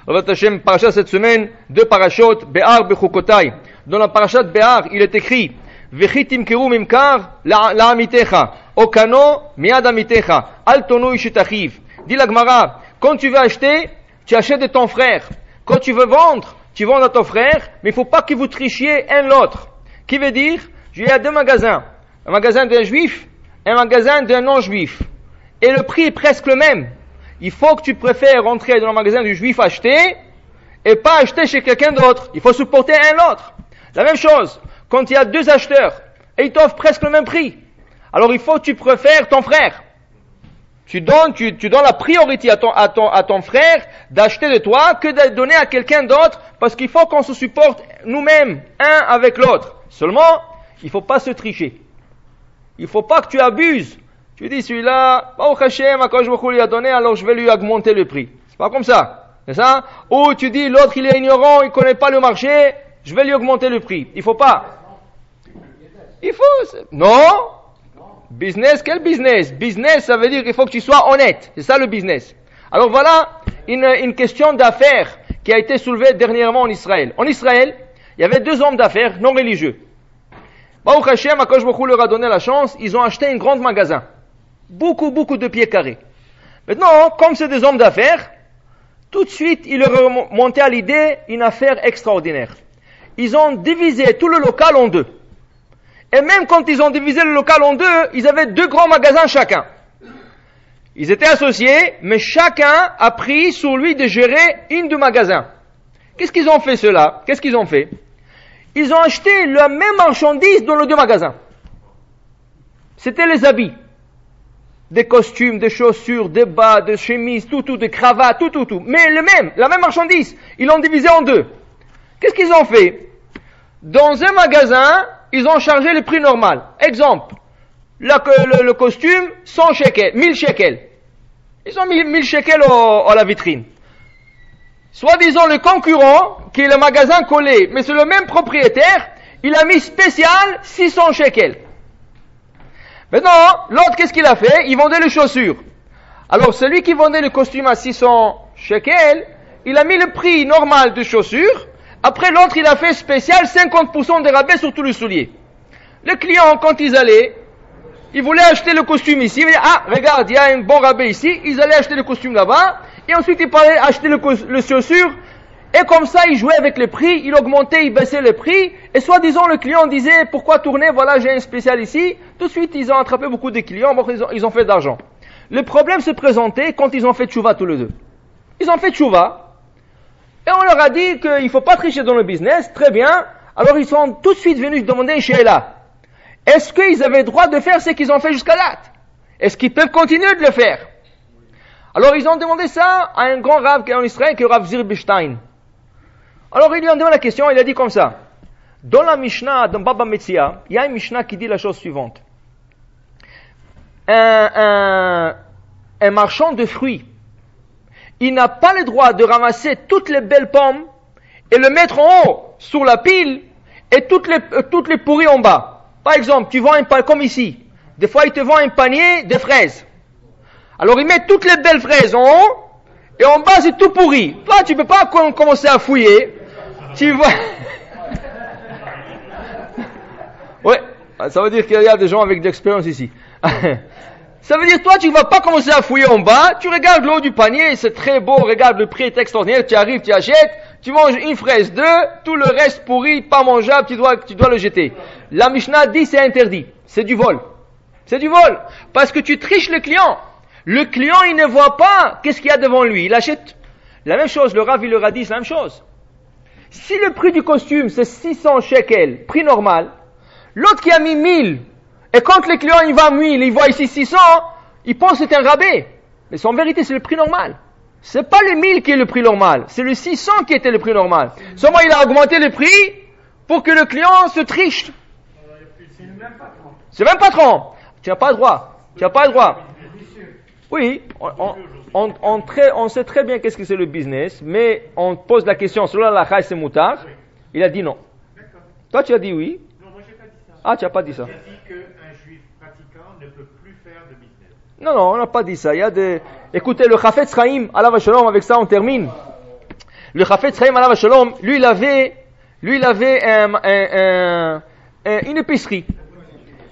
Ravat Hashem, parasha cette semaine, deux parashot, Be'ar Bechukotai. Dans la parasha de Be'ar, il est écrit, Vechitim keru mimkar la'amitecha, okano miad amitecha, al tonu ishitachiv. Dit la Gemara, quand tu veux acheter, tu achètes de ton frère. Quand tu veux vendre, tu vends à ton frère, mais il ne faut pas que vous trichiez un l'autre. Qui veut dire, il y a deux magasins. Un magasin d'un juif, un magasin d'un non-juif. Et le prix est presque le même. Il faut que tu préfères rentrer dans le magasin du juif acheter, et pas acheter chez quelqu'un d'autre. Il faut supporter un l'autre. La même chose, quand il y a deux acheteurs, et ils t'offrent presque le même prix. Alors il faut que tu préfères ton frère. Tu donnes la priorité à ton frère d'acheter de toi que de donner à quelqu'un d'autre, parce qu'il faut qu'on se supporte nous-mêmes, un avec l'autre. Seulement, il ne faut pas se tricher. Il ne faut pas que tu abuses. Tu dis, celui-là, Baruch Hashem, quand je lui a donné, alors je vais lui augmenter le prix. C'est pas comme ça. C'est ça? Ou tu dis, l'autre il est ignorant, il ne connaît pas le marché, je vais lui augmenter le prix. Il ne faut pas. Il faut. Non. Business, quel business? Business, ça veut dire qu'il faut que tu sois honnête. C'est ça le business. Alors voilà une question d'affaires qui a été soulevée dernièrement en Israël. En Israël, il y avait deux hommes d'affaires non religieux. Baruch Hashem, Akadosh Baruch Hu leur a donné la chance, ils ont acheté un grand magasin. Beaucoup de pieds carrés. Maintenant, comme c'est des hommes d'affaires, tout de suite, ils leur ont monté à l'idée une affaire extraordinaire. Ils ont divisé tout le local en deux. Et même quand ils ont divisé le local en deux, ils avaient deux grands magasins chacun. Ils étaient associés, mais chacun a pris sur lui de gérer une deux magasins. Qu'est-ce qu'ils ont fait cela? Qu'est-ce qu'ils ont fait? Ils ont acheté la même marchandise dans les deux magasins. C'était les habits. Des costumes, des chaussures, des bas, des chemises, tout, des cravates, tout. Mais la même marchandise. Ils l'ont divisé en deux. Qu'est-ce qu'ils ont fait? Dans un magasin, ils ont chargé le prix normal. Exemple, le costume, 100 shekels, 1000 shekels. Ils ont mis 1000 shekels à la vitrine. Soit disant le concurrent, qui est le magasin collé, mais c'est le même propriétaire, il a mis spécial 600 shekels. Maintenant, l'autre, qu'est-ce qu'il a fait? Il vendait les chaussures. Alors, celui qui vendait le costume à 600 shekels, il a mis le prix normal de chaussures. Après, l'autre, il a fait spécial 50% de rabais sur tous les souliers. Le client, quand ils allaient, ils voulaient acheter le costume ici. Ils disaient, ah, regarde, il y a un bon rabais ici. Ils allaient acheter le costume là-bas. Et ensuite, ils allaient acheter le chaussure. Et comme ça, ils jouaient avec les prix. Ils augmentaient, ils baissaient les prix. Et soi-disant, le client disait, pourquoi tourner? Voilà, j'ai un spécial ici. Tout de suite, ils ont attrapé beaucoup de clients. Bon, ils ont fait d'argent. Le problème se présentait quand ils ont fait tchouva tous les deux. Ils ont fait tchouva. Et on leur a dit qu'il ne faut pas tricher dans le business. Très bien. Alors, ils sont tout de suite venus demander chez Sheila. Est-ce qu'ils avaient le droit de faire ce qu'ils ont fait jusqu'à date? Est-ce qu'ils peuvent continuer de le faire? Alors, ils ont demandé ça à un grand rave qui est en Israël, qui est le Rav Zirbestein. Alors, ils lui ont demandé la question, il a dit comme ça. Dans la Mishnah, dans Baba Metzia, il y a une Mishnah qui dit la chose suivante. Un marchand de fruits, il n'a pas le droit de ramasser toutes les belles pommes et le mettre en haut, sur la pile, et toutes les pourries en bas. Par exemple, tu vends un panier, comme ici. Des fois, il te vend un panier de fraises. Alors, il met toutes les belles fraises en haut, et en bas, c'est tout pourri. Toi, tu peux pas commencer à fouiller. Tu vois. Ouais. Ça veut dire qu'il y a des gens avec de l'expérience ici. Ça veut dire, toi, tu vas pas commencer à fouiller en bas. Tu regardes le haut du panier, c'est très beau. Regarde, le prix est extraordinaire. Tu arrives, tu achètes. Tu manges une fraise, deux. Tout le reste pourri, pas mangeable, tu dois le jeter. La Mishnah dit, c'est interdit. C'est du vol. C'est du vol. Parce que tu triches le client. Le client, il ne voit pas qu'est-ce qu'il y a devant lui. Il achète. La même chose, le Rav, il leur a dit, c'est la même chose. Si le prix du costume, c'est 600 shekels, prix normal, l'autre qui a mis 1000, et quand le client, il va à 1000, il voit ici 600, il pense que c'est un rabais. Mais en vérité, c'est le prix normal. C'est pas le 1000 qui est le prix normal. C'est le 600 qui était le prix normal. Seulement, il a augmenté le prix pour que le client se triche. C'est le même patron. C'est le même patron. Tu n'as pas le droit. Tu n'as pas le droit. Oui, on sait très bien qu'est-ce que c'est le business, mais on pose la question, selon la Chai c'est moutard. Il a dit non. D'accord. Toi, tu as dit oui. Non, moi, j'ai pas dit ça. Ah, tu n'as pas dit ça. J'ai dit qu'un juif pratiquant ne peut plus faire de business. Non, on n'a pas dit ça. Il y a des... Écoutez, le Chafetz Chaim, Allah va shalom, avec ça on termine. Le Chafetz Chaim alav shalom, lui il avait une épicerie.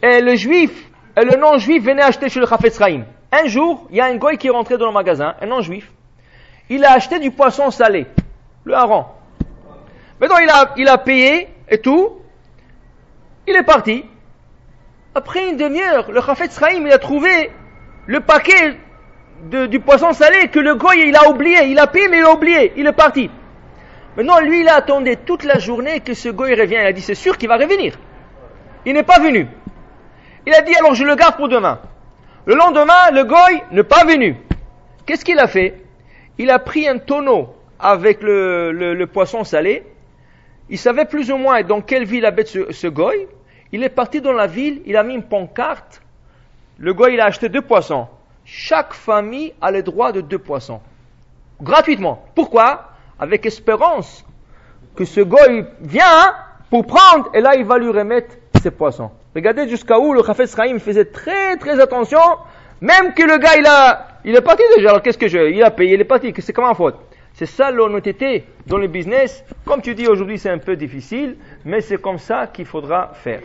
Et le non-juif venait acheter chez le Chafetz Chaim. Un jour, il y a un goy qui est rentré dans le magasin, un non-juif. Il a acheté du poisson salé, le hareng. Maintenant, il a payé et tout. Il est parti. Après une demi-heure, le Chafetz Chaim, il a trouvé le paquet du poisson salé que le goy, il a oublié. Il a payé, mais il a oublié. Il est parti. Maintenant, lui, il a attendu toute la journée que ce goy revienne. Il a dit, c'est sûr qu'il va revenir. Il n'est pas venu. Il a dit, alors je le garde pour demain. Le lendemain, le goy n'est pas venu. Qu'est-ce qu'il a fait? Il a pris un tonneau avec le poisson salé. Il savait plus ou moins dans quelle ville habite ce goy. Il est parti dans la ville, il a mis une pancarte. Le goy, il a acheté 2 poissons. Chaque famille a le droit de 2 poissons. Gratuitement. Pourquoi? Avec espérance que ce goy vient pour prendre, et là, il va lui remettre ses poissons. Regardez jusqu'à où le Chafetz Chaim faisait très très attention, même que le gars, il est parti déjà. Alors il a payé, il est parti, c'est comment faute? C'est ça l'honnêteté dans le business. Comme tu dis aujourd'hui, c'est un peu difficile, mais c'est comme ça qu'il faudra faire.